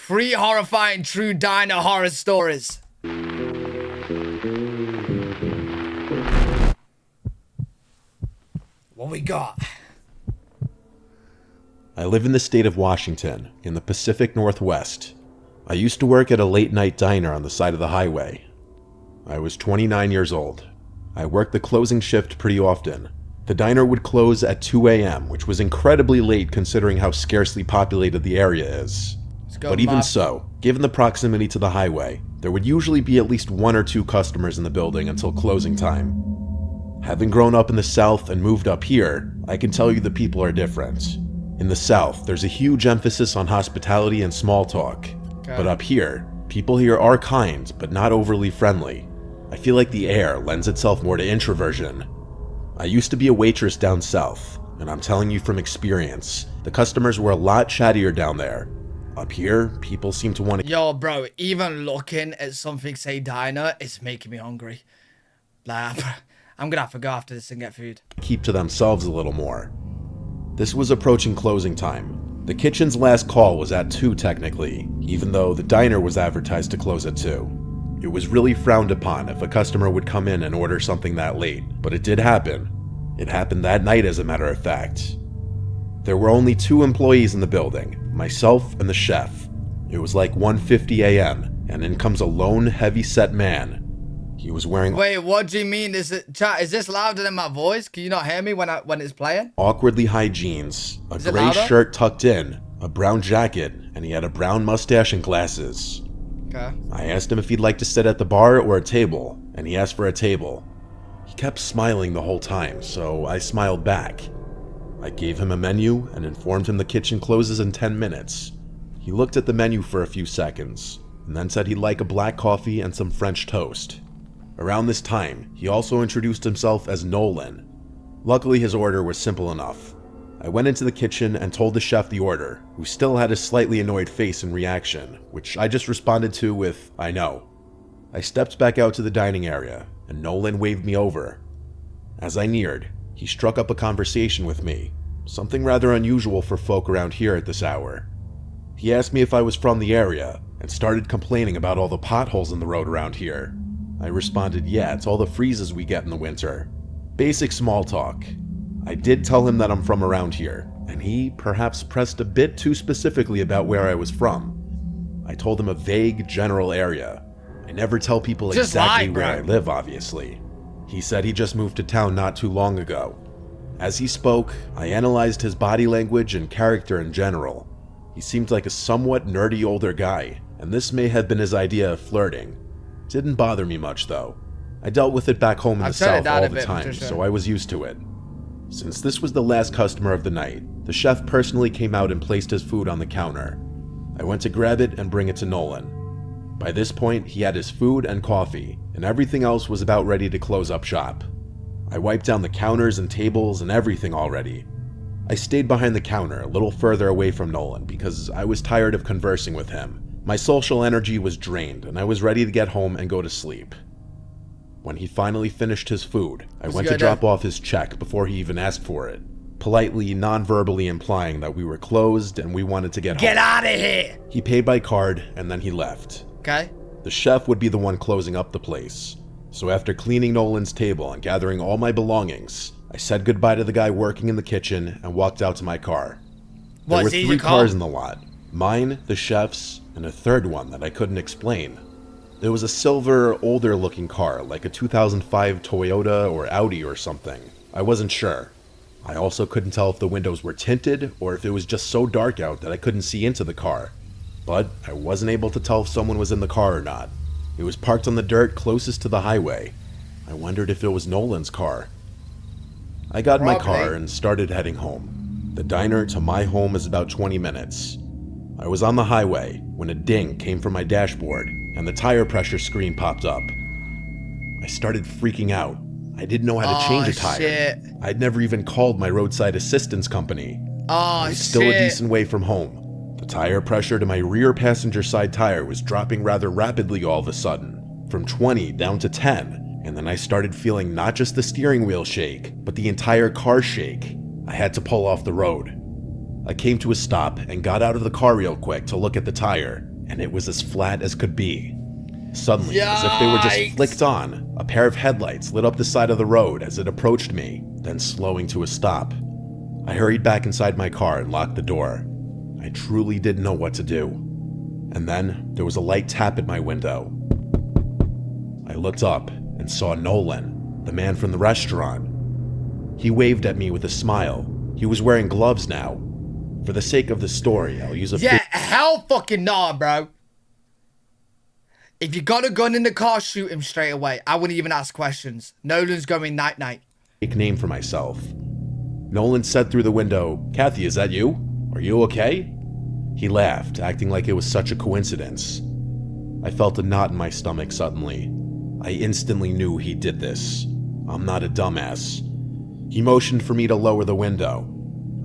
3 horrifying true diner horror stories. What we got? I live in the state of Washington, in the Pacific Northwest. I used to work at a late-night diner on the side of the highway. I was 29 years old. I worked the closing shift pretty often. The diner would close at 2 a.m., which was incredibly late considering how scarcely populated the area is. But even so, given the proximity to the highway, there would usually be at least 1 or 2 customers in the building until closing time. Having grown up in the South and moved up here, I can tell you the people are different. In the South, there's a huge emphasis on hospitality and small talk. Okay. But up here, people here are kind, but not overly friendly. I feel like the air lends itself more to introversion. I used to be a waitress down south, and I'm telling you from experience, the customers were a lot chattier down there. Up here, people seem to want to— Yo, bro, even looking at something say diner, it's making me hungry. Like, I'm gonna have to go after this and get food. keep to themselves a little more. This was approaching closing time. The kitchen's last call was at 2 technically, even though the diner was advertised to close at 2. It was really frowned upon if a customer would come in and order something that late, but it did happen. It happened that night, as a matter of fact. There were only 2 employees in the building, myself and the chef. It was like 1:50 a.m., and in comes a lone, heavy-set man. He was wearing— Wait, what do you mean? Is this louder than my voice? Can you not hear me when it's playing? awkwardly high jeans, a Is it gray louder? shirt tucked in, a brown jacket, and he had a brown mustache and glasses. Okay. I asked him if he'd like to sit at the bar or a table, and he asked for a table. He kept smiling the whole time, so I smiled back. I gave him a menu and informed him the kitchen closes in 10 minutes. He looked at the menu for a few seconds, and then said he'd like a black coffee and some French toast. Around this time, he also introduced himself as Nolan. Luckily, his order was simple enough. I went into the kitchen and told the chef the order, who still had a slightly annoyed face in reaction, which I just responded to with, "I know." I stepped back out to the dining area, and Nolan waved me over. As I neared, he struck up a conversation with me, something rather unusual for folk around here at this hour. He asked me if I was from the area, and started complaining about all the potholes in the road around here. I responded, yeah, it's all the freezes we get in the winter. Basic small talk. I did tell him that I'm from around here, and he perhaps pressed a bit too specifically about where I was from. I told him a vague, general area. I never tell people Just exactly lie, where I bro. live, obviously. He said he just moved to town not too long ago. As he spoke, I analyzed his body language and character in general. He seemed like a somewhat nerdy older guy, and this may have been his idea of flirting. Didn't bother me much, though. I dealt with it back home in the I've turned it South down all a the bit, time, Patricia. so I was used to it. Since this was the last customer of the night, the chef personally came out and placed his food on the counter. I went to grab it and bring it to Nolan. By this point, he had his food and coffee, and everything else was about ready to close up shop. I wiped down the counters and tables and everything already. I stayed behind the counter, a little further away from Nolan, because I was tired of conversing with him. My social energy was drained, and I was ready to get home and go to sleep. When he finally finished his food, I went to drop off his check before he even asked for it, politely, non-verbally implying that we were closed and we wanted to get home. Get out of here! He paid by card, and then he left. Okay. The chef would be the one closing up the place. So after cleaning Nolan's table and gathering all my belongings, I said goodbye to the guy working in the kitchen and walked out to my car. There were Was he 3 your car? cars in the lot. Mine, the chef's, and a third one that I couldn't explain. There was a silver, older-looking car, like a 2005 Toyota or Audi or something. I wasn't sure. I also couldn't tell if the windows were tinted or if it was just so dark out that I couldn't see into the car. But I wasn't able to tell if someone was in the car or not. It was parked on the dirt closest to the highway. I wondered if it was Nolan's car. I got in my car Probably. and started heading home. The diner to my home is about 20 minutes. I was on the highway when a ding came from my dashboard and the tire pressure screen popped up. I started freaking out. I didn't know how to change a tire. Shit. I'd never even called my roadside assistance company. Oh, It was still shit. a decent way from home. The tire pressure to my rear passenger side tire was dropping rather rapidly all of a sudden, from 20 down to 10, and then I started feeling not just the steering wheel shake, but the entire car shake. I had to pull off the road. I came to a stop and got out of the car real quick to look at the tire, and it was as flat as could be. Suddenly, as if they were just Yikes. flicked on, a pair of headlights lit up the side of the road as it approached me, then slowing to a stop. I hurried back inside my car and locked the door. I truly didn't know what to do. And then there was a light tap at my window. I looked up and saw Nolan, the man from the restaurant. He waved at me with a smile. He was wearing gloves now. For the sake of the story, I'll use a Yeah, hell fucking nah, bro. If you got a gun in the car, shoot him straight away. I wouldn't even ask questions. Nolan's going night-night. fake name for myself. Nolan said through the window, "Kathy, is that you? Are you okay?" He laughed, acting like it was such a coincidence. I felt a knot in my stomach suddenly. I instantly knew he did this. I'm not a dumbass. He motioned for me to lower the window.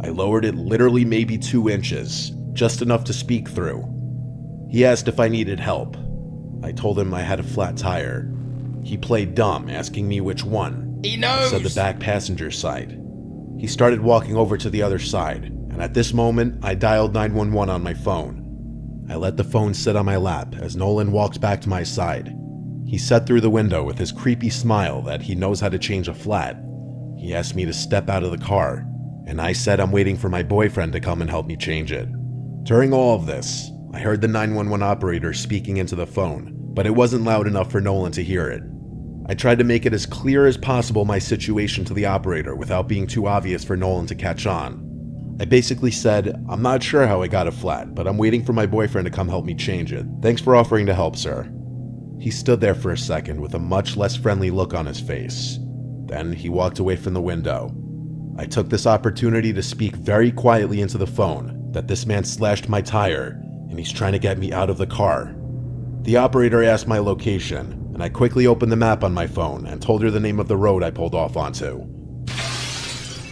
I lowered it literally maybe 2 inches, just enough to speak through. He asked if I needed help. I told him I had a flat tire. He played dumb, asking me which one. He I knows. said the back passenger side. He started walking over to the other side, and at this moment, I dialed 911 on my phone. I let the phone sit on my lap as Nolan walked back to my side. He said through the window with his creepy smile that he knows how to change a flat. He asked me to step out of the car, and I said I'm waiting for my boyfriend to come and help me change it. During all of this, I heard the 911 operator speaking into the phone, but it wasn't loud enough for Nolan to hear it. I tried to make it as clear as possible my situation to the operator without being too obvious for Nolan to catch on. I basically said, "I'm not sure how I got a flat, but I'm waiting for my boyfriend to come help me change it. Thanks for offering to help, sir." He stood there for a second with a much less friendly look on his face. Then he walked away from the window. I took this opportunity to speak very quietly into the phone that this man slashed my tire and he's trying to get me out of the car. The operator asked my location, and I quickly opened the map on my phone and told her the name of the road I pulled off onto.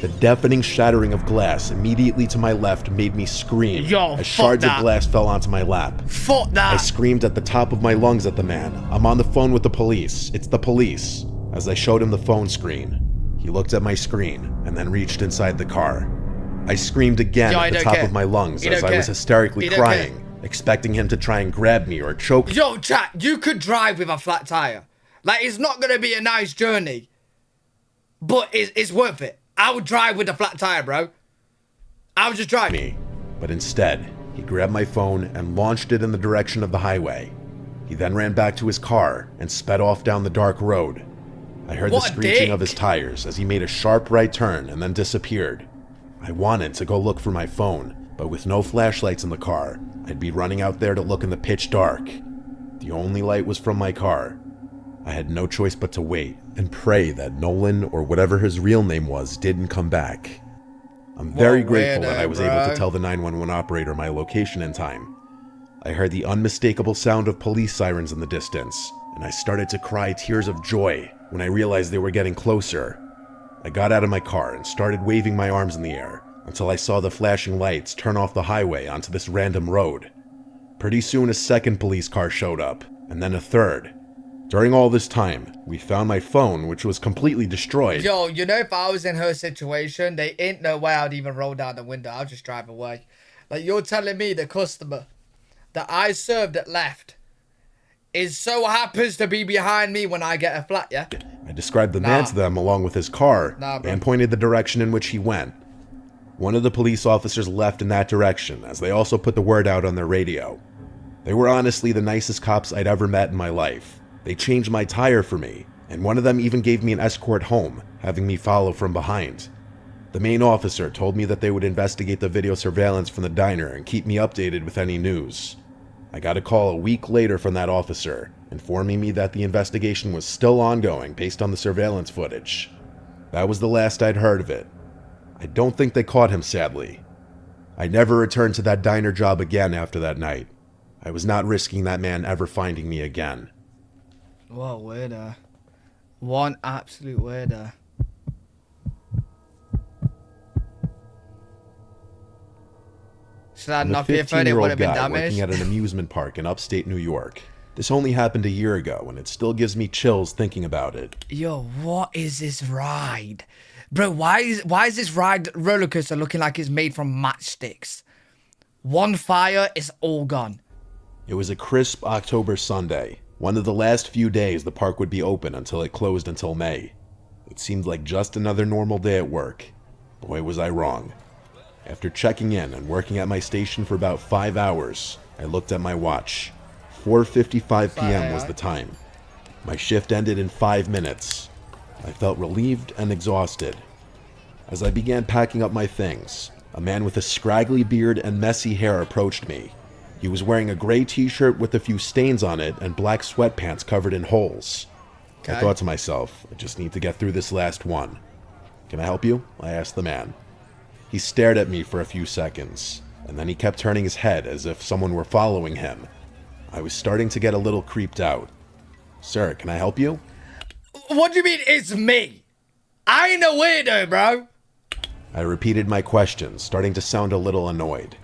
The deafening shattering of glass immediately to my left made me scream Yo, as fuck shards that. of glass fell onto my lap. Fuck I that. screamed at the top of my lungs at the man. "I'm on the phone with the police. It's the police." As I showed him the phone screen, he looked at my screen and then reached inside the car. I screamed again Yo, at I the don't top care. of my lungs He as don't I was care. hysterically He don't crying, expecting him to try and grab me or choke me. Yo, chat, you could drive with a flat tire. Like, it's not going to be a nice journey, but it's worth it. I would drive with a flat tire, bro. I would just drive. me, but instead, he grabbed my phone and launched it in the direction of the highway. He then ran back to his car and sped off down the dark road. I heard What the a screeching dick. of his tires as he made a sharp right turn and then disappeared. I wanted to go look for my phone, but with no flashlights in the car, I'd be running out there to look in the pitch dark. The only light was from my car. I had no choice but to wait and pray that Nolan, or whatever his real name was, didn't come back. I'm very grateful that I was able bro. to tell the 911 operator my location in time. I heard the unmistakable sound of police sirens in the distance, and I started to cry tears of joy when I realized they were getting closer. I got out of my car and started waving my arms in the air until I saw the flashing lights turn off the highway onto this random road. Pretty soon a second police car showed up, and then a third. During all this time, we found my phone, which was completely destroyed. Yo, you know, if I was in her situation, they ain't no way I'd even roll down the window. I'll just drive away. Like, you're telling me the customer that I served that left is so happens to be behind me when I get a flat, yeah? I described the man Nah. to them along with his car Nah, bro. and pointed the direction in which he went. One of the police officers left in that direction as they also put the word out on their radio. They were honestly the nicest cops I'd ever met in my life. They changed my tire for me, and one of them even gave me an escort home, having me follow from behind. The main officer told me that they would investigate the video surveillance from the diner and keep me updated with any news. I got a call a week later from that officer, informing me that the investigation was still ongoing based on the surveillance footage. That was the last I'd heard of it. I don't think they caught him, sadly. I never returned to that diner job again after that night. I was not risking that man ever finding me again. What a weirdo. One absolute weirdo. Should I I'm a knock your phone? It 15-year-old would have been guy working damaged. at an amusement park in upstate New York. This only happened a year ago, and it still gives me chills thinking about it. Yo, what is this ride? Bro, why is this roller coaster looking like it's made from matchsticks? One fire, it's all gone. It was a crisp October Sunday, one of the last few days the park would be open until it closed until May. It seemed like just another normal day at work. Boy, was I wrong. After checking in and working at my station for about 5 hours, I looked at my watch. 4:55 p.m. was the time. My shift ended in 5 minutes. I felt relieved and exhausted. As I began packing up my things, a man with a scraggly beard and messy hair approached me. He was wearing a gray t-shirt with a few stains on it and black sweatpants covered in holes. Okay. I thought to myself, I just need to get through this last one. Can I help you? I asked the man. He stared at me for a few seconds, and then he kept turning his head as if someone were following him. I was starting to get a little creeped out. Sir, can I help you? What do you mean it's me? I ain't a weirdo, bro. I repeated my question, starting to sound a little annoyed.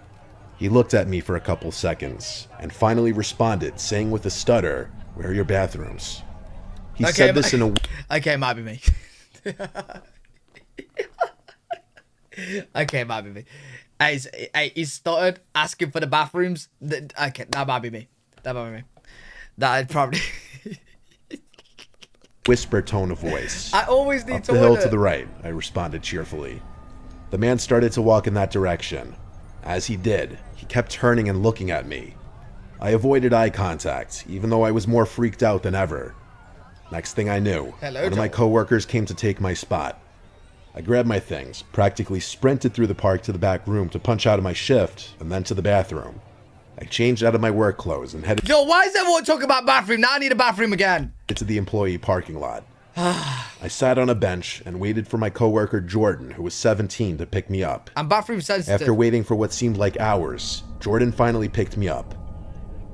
He looked at me for a couple seconds, and finally responded, saying with a stutter, "Where are your bathrooms?" He said this in a... Okay, might be me. Okay, might be me. Hey, he stuttered, asking for the bathrooms. Okay, that might be me. That might be me. That'd probably... whisper tone of voice. I always need Up to the hill order. to the right, I responded cheerfully. The man started to walk in that direction. As he did, he kept turning and looking at me. I avoided eye contact, even though I was more freaked out than ever. Next thing I knew, Hello, one of my Joel. coworkers came to take my spot. I grabbed my things, practically sprinted through the park to the back room to punch out of my shift, and then to the bathroom. I changed out of my work clothes and headed Yo, why is everyone talking about bathroom? Now I need a bathroom again. to the employee parking lot. I sat on a bench and waited for my coworker Jordan, who was 17, to pick me up. I'm bathroom sensitive. After waiting for what seemed like hours, Jordan finally picked me up.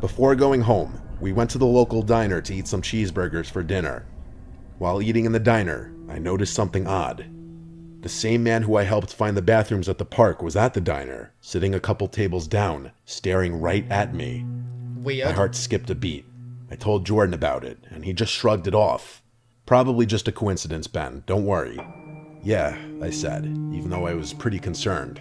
Before going home, we went to the local diner to eat some cheeseburgers for dinner. While eating in the diner, I noticed something odd. The same man who I helped find the bathrooms at the park was at the diner, sitting a couple tables down, staring right at me. My Weird. heart skipped a beat. I told Jordan about it, and he just shrugged it off. Probably just a coincidence, Ben. Don't worry. Yeah, I said, even though I was pretty concerned.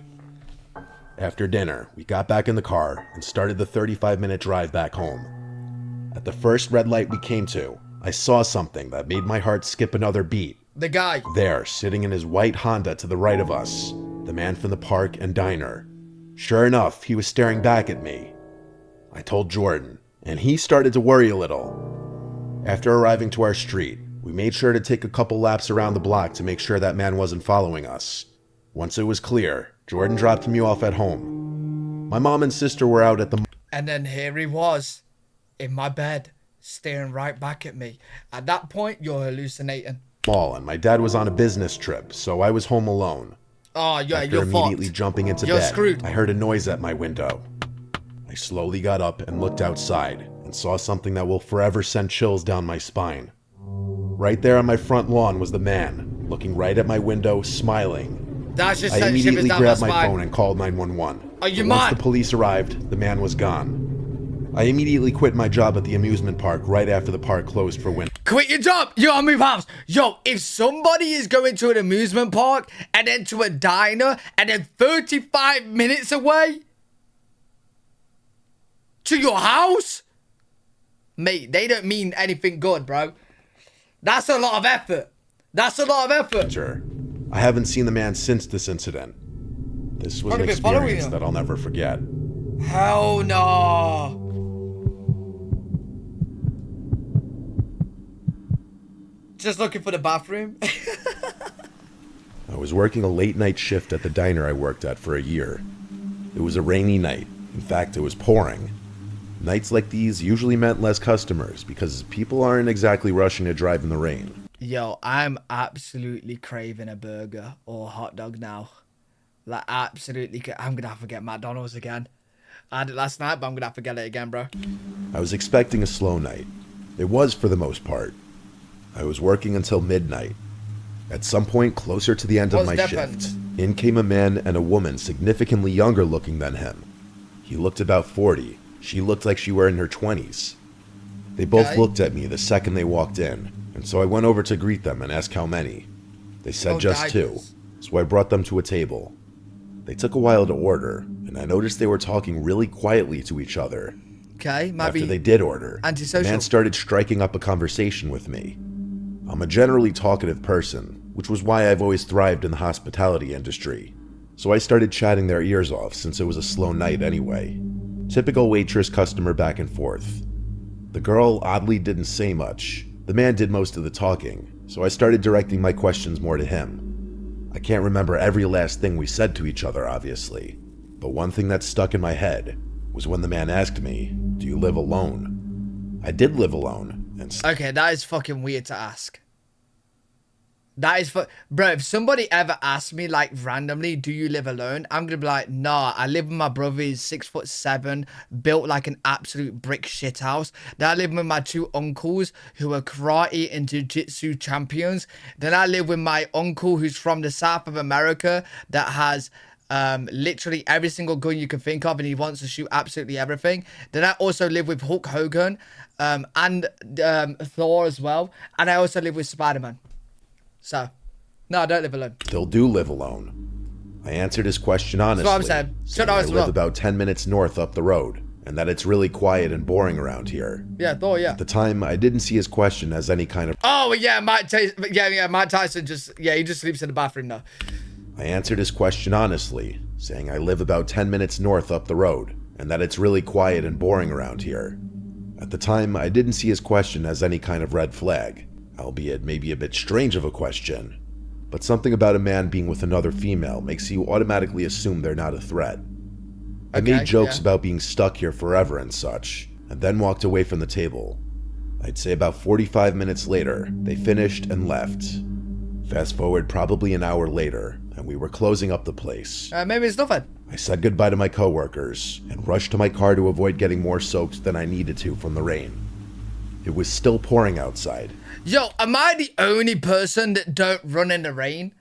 After dinner, we got back in the car and started the 35-minute drive back home. At the first red light we came to, I saw something that made my heart skip another beat. The guy. There, sitting in his white Honda to the right of us, the man from the park and diner. Sure enough, he was staring back at me. I told Jordan, and he started to worry a little. After arriving to our street, we made sure to take a couple laps around the block to make sure that man wasn't following us. Once it was clear, Jordan dropped me off at home. My mom and sister were out at the And then here he was, in my bed, staring right back at me. At that point, you're hallucinating. mall, and my dad was on a business trip, so I was home alone. Oh, yeah, After you're immediately fucked. jumping into You're bed, screwed. I heard a noise at my window. I slowly got up and looked outside and saw something that will forever send chills down my spine. Right there on my front lawn was the man, looking right at my window, smiling. That's just I sent shivers immediately down grabbed my my spine. phone and called 911. Are you But once mad? the police arrived, the man was gone. I immediately quit my job at the amusement park right after the park closed for winter. Quit your job. You gotta move house. Yo, if somebody is going to an amusement park and then to a diner and then 35 minutes away to your house, mate, they don't mean anything good, bro. That's a lot of effort. That's a lot of effort. Sure. I haven't seen the man since this incident. This was an Probably been following experience you. that I'll never forget. Hell no. Just looking for the bathroom. I was working a late night shift at the diner I worked at for a year. It was a rainy night. In fact, it was pouring. Nights like these usually meant less customers because people aren't exactly rushing to drive in the rain. Yo, I'm absolutely craving a burger or a hot dog now. Like, absolutely. I'm gonna have to get McDonald's again. I had it last night, but I'm gonna have to get it again, bro. I was expecting a slow night. It was for the most part. I was working until midnight. At some point closer to the end of What's my different? shift, in came a man and a woman significantly younger looking than him. He looked about 40. She looked like she were in her 20s. They both Okay. looked at me the second they walked in, and so I went over to greet them and ask how many. They said Oh, just two, diapers. so I brought them to a table. They took a while to order, and I noticed they were talking really quietly to each other. Okay, might After be they did order, the antisocial. man started striking up a conversation with me. I'm a generally talkative person, which was why I've always thrived in the hospitality industry. So I started chatting their ears off since it was a slow night anyway. Typical waitress-customer back and forth. The girl oddly didn't say much. The man did most of the talking, so I started directing my questions more to him. I can't remember every last thing we said to each other, obviously, but one thing that stuck in my head was when the man asked me, "Do you live alone?" I did live alone, and Okay, that is fucking weird to ask. That is bro, if somebody ever asks me like randomly, do you live alone? I'm gonna be like, nah, I live with my brother. He's 6'7", built like an absolute brick shit house. Then I live with my two uncles who are karate and jiu-jitsu champions. Then I live with my uncle who's from the South of America that has literally every single gun you can think of, and he wants to shoot absolutely everything. Then I also live with Hulk Hogan and Thor as well, and I also live with Spider-Man. So, no, I don't live alone. still do live alone. I answered his question honestly, That's what I'm saying. Shut I up as live well. about 10 minutes north up the road, and that it's really quiet and boring around here. Yeah, Thor, yeah. At the time, I didn't see his question as any kind of... Oh, yeah, Mike Tyson just, yeah, he just sleeps in the bathroom now. I answered his question honestly, saying I live about 10 minutes north up the road, and that it's really quiet and boring around here. At the time, I didn't see his question as any kind of red flag, albeit maybe a bit strange of a question. But something about a man being with another female makes you automatically assume they're not a threat. I Okay, made jokes yeah. about being stuck here forever and such, and then walked away from the table. I'd say about 45 minutes later, they finished and left. Fast forward probably an hour later, and we were closing up the place. Maybe it's nothing. I said goodbye to my coworkers and rushed to my car to avoid getting more soaked than I needed to from the rain. It was still pouring outside. Yo, am I the only person that don't run in the rain?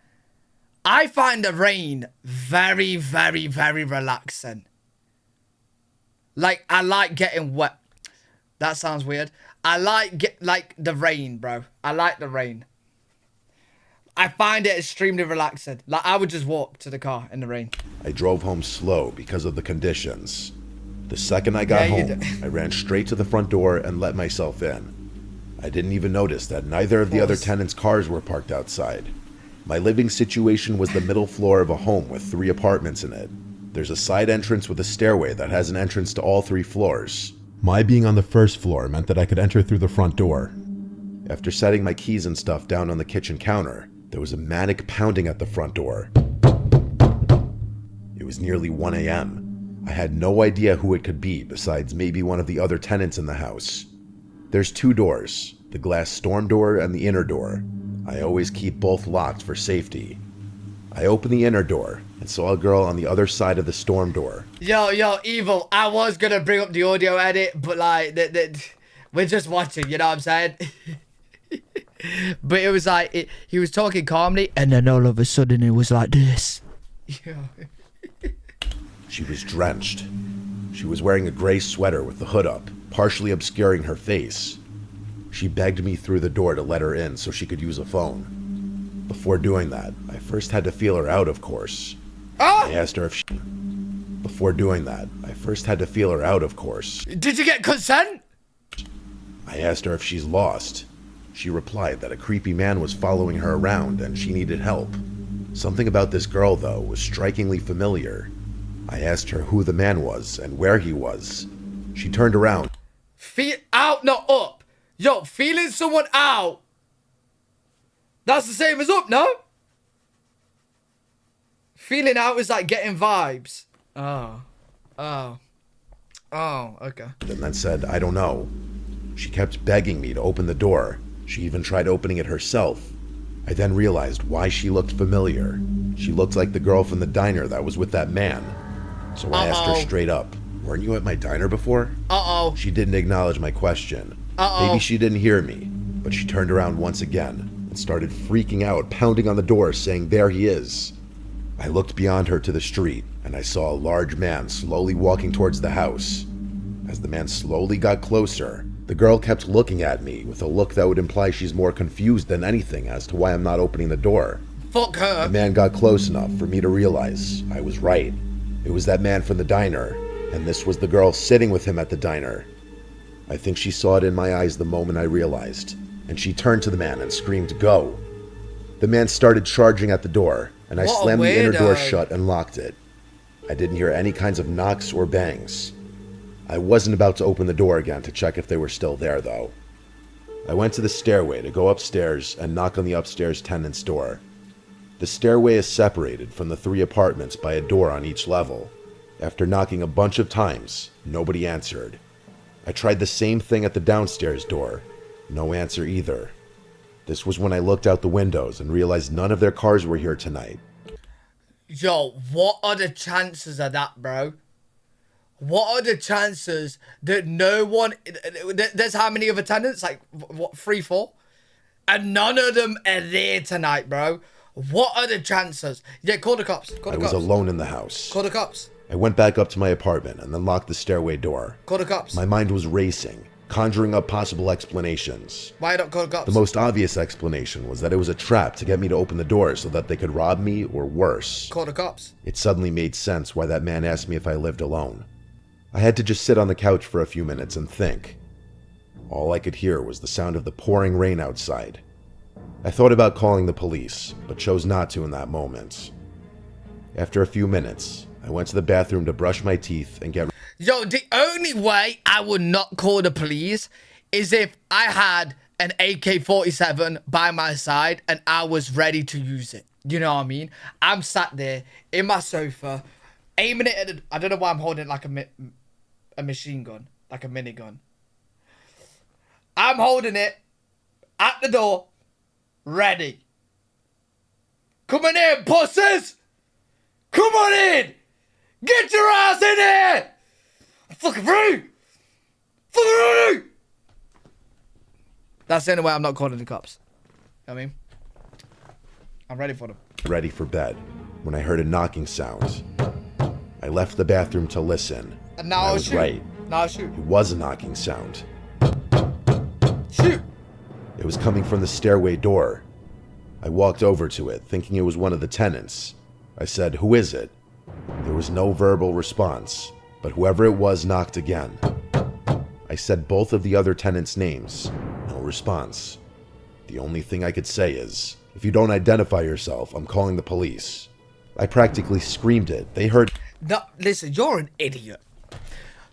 I find the rain very, very, very relaxing. Like, I like getting wet. That sounds weird. I like the rain, bro. I like the rain. I find it extremely relaxing. Like, I would just walk to the car in the rain. I drove home slow because of the conditions. The second I got Yeah, you home, do. I ran straight to the front door and let myself in. I didn't even notice that neither of the other Pause. tenants' cars were parked outside. My living situation was the middle floor of a home with 3 apartments in it. There's a side entrance with a stairway that has an entrance to all 3 floors. My being on the first floor meant that I could enter through the front door. After setting my keys and stuff down on the kitchen counter, there was a manic pounding at the front door. It was nearly 1 a.m. I had no idea who it could be besides maybe one of the other tenants in the house. There's 2 doors, the glass storm door and the inner door. I always keep both locked for safety. I opened the inner door and saw a girl on the other side of the storm door. Yo, Evil, I was gonna bring up the audio edit, but like, we're just watching, you know what I'm saying? But it was like, he was talking calmly, and then all of a sudden it was like this. She was drenched. She was wearing a gray sweater with the hood up, partially obscuring her face. She begged me through the door to let her in so she could use a phone. Before doing that, I first had to feel her out, of course. I asked her if she... Before doing that, I first had to feel her out, of course. Did you get consent? I asked her if she's lost. She replied that a creepy man was following her around and she needed help. Something about this girl, though, was strikingly familiar. I asked her who the man was and where he was. She turned around. Feel out, not up. Yo, feeling someone out. That's the same as up, no? Feeling out is like getting vibes. Oh, okay. And then said, I don't know. She kept begging me to open the door. She even tried opening it herself. I then realized why she looked familiar. She looked like the girl from the diner that was with that man. So I asked her straight up, weren't you at my diner before? She didn't acknowledge my question. Maybe she didn't hear me, but she turned around once again and started freaking out, pounding on the door, saying, there he is. I looked beyond her to the street, and I saw a large man slowly walking towards the house. As the man slowly got closer, the girl kept looking at me with a look that would imply she's more confused than anything as to why I'm not opening the door. Fuck her. The man got close enough for me to realize I was right. It was that man from the diner, and this was the girl sitting with him at the diner. I think she saw it in my eyes the moment I realized, and she turned to the man and screamed, "Go!" The man started charging at the door, and I slammed the inner door shut and locked it. I didn't hear any kinds of knocks or bangs. I wasn't about to open the door again to check if they were still there, though. I went to the stairway to go upstairs and knock on the upstairs tenant's door. The stairway is separated from the 3 apartments by a door on each level. After knocking a bunch of times, nobody answered. I tried the same thing at the downstairs door. No answer either. This was when I looked out the windows and realized none of their cars were here tonight. Yo, what are the chances of that, bro? What are the chances that no one... There's how many other tenants? Like, what, 3, 4? And none of them are there tonight, bro. What are the chances? Yeah, call the cops. Call the cops. I was alone in the house. Call the cops. I went back up to my apartment and then locked the stairway door. Call the cops. My mind was racing, conjuring up possible explanations. Why not call the cops? The most obvious explanation was that it was a trap to get me to open the door so that they could rob me, or worse. Call the cops. It suddenly made sense why that man asked me if I lived alone. I had to just sit on the couch for a few minutes and think. All I could hear was the sound of the pouring rain outside. I thought about calling the police, but chose not to in that moment. After a few minutes, I went to the bathroom to brush my teeth and get... Yo, the only way I would not call the police is if I had an AK-47 by my side and I was ready to use it. You know what I mean? I'm sat there in my sofa, aiming it at... I don't know why I'm holding like a machine gun, like a minigun. I'm holding it at the door, ready. Come on in, pussies! Come on in! Get your ass in here! I'm fucking free! Fucking ready! That's the only way I'm not calling the cops. You know what I mean? I'm ready for them. Ready for bed when I heard a knocking sound. I left the bathroom to listen. And now I I'll was shoot. right. Now I'll shoot. It was a knocking sound. Shoot! It was coming from the stairway door. I walked over to it, thinking it was one of the tenants. I said, "Who is it?" There was no verbal response, but whoever it was knocked again. I said both of the other tenants' names. No response. The only thing I could say is, "If you don't identify yourself, I'm calling the police." I practically screamed it. They heard... No, listen, you're an idiot.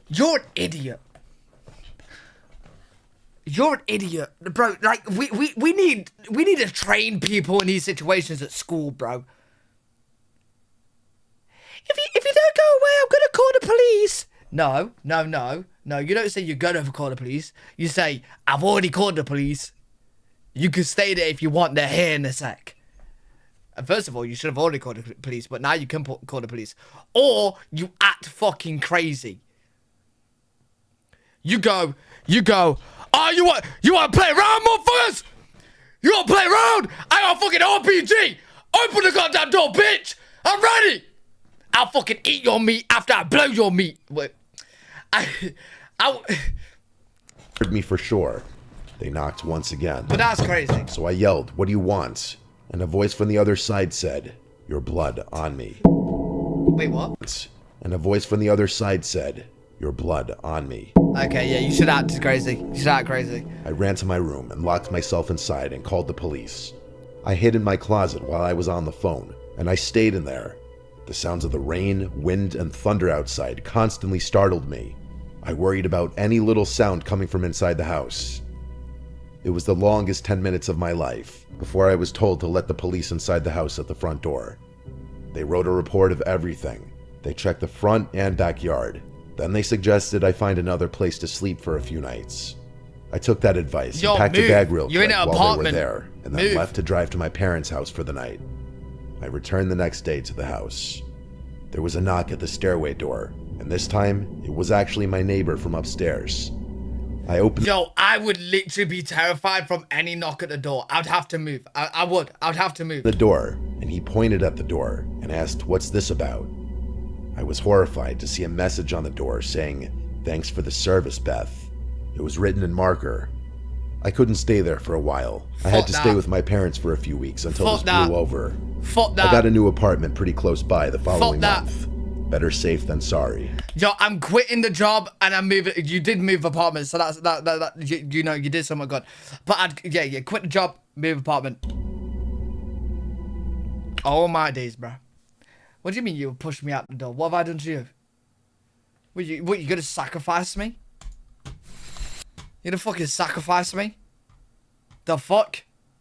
You're an idiot. You're an idiot, bro. Like, we need to train people in these situations at school, bro. If you don't go away, I'm gonna call the police. No. You don't say you're gonna call the police. You say, I've already called the police. You can stay there if you want. They're here in a sec. And first of all, you should have already called the police, but now you can call the police. Or you act fucking crazy. You go. Oh, you want to play around, motherfuckers? You want to play around? I got a fucking RPG. Open the goddamn door, bitch. I'm ready. I'll fucking eat your meat after I blow your meat. Wait. heard me for sure. They knocked once again. But that's crazy. So I yelled, "What do you want?" And a voice from the other side said, "Your blood on me." Wait, what? And a voice from the other side said, "Your blood on me." Okay, yeah, you should act crazy. You should act crazy. I ran to my room and locked myself inside and called the police. I hid in my closet while I was on the phone, and I stayed in there. The sounds of the rain, wind, and thunder outside constantly startled me. I worried about any little sound coming from inside the house. It was the longest 10 minutes of my life before I was told to let the police inside the house at the front door. They wrote a report of everything. They checked the front and backyard. Then they suggested I find another place to sleep for a few nights. I took that advice and packed a bag real quick while they were there, and then left to drive to my parents' house for the night. I returned the next day to the house. There was a knock at the stairway door, and this time, it was actually my neighbor from upstairs. I opened... Yo, I would literally be terrified from any knock at the door. I'd have to move. I would have to move. The door, and he pointed at the door and asked, "What's this about?" I was horrified to see a message on the door saying, "Thanks for the service, Beth." It was written in marker. I couldn't stay there for a while. I had Fuck to that. stay with my parents for a few weeks until Fuck this that. blew over. Fuck that. I got a new apartment pretty close by the following that. month. Better safe than sorry. Yo, I'm quitting the job and I'm moving. You did move apartments, so that's that you know you did something good. But yeah, quit the job, move apartment. Oh my days, bro. What do you mean you pushed me out the door? What have I done to you? What you gonna sacrifice me? You gonna fucking sacrifice me? The fuck?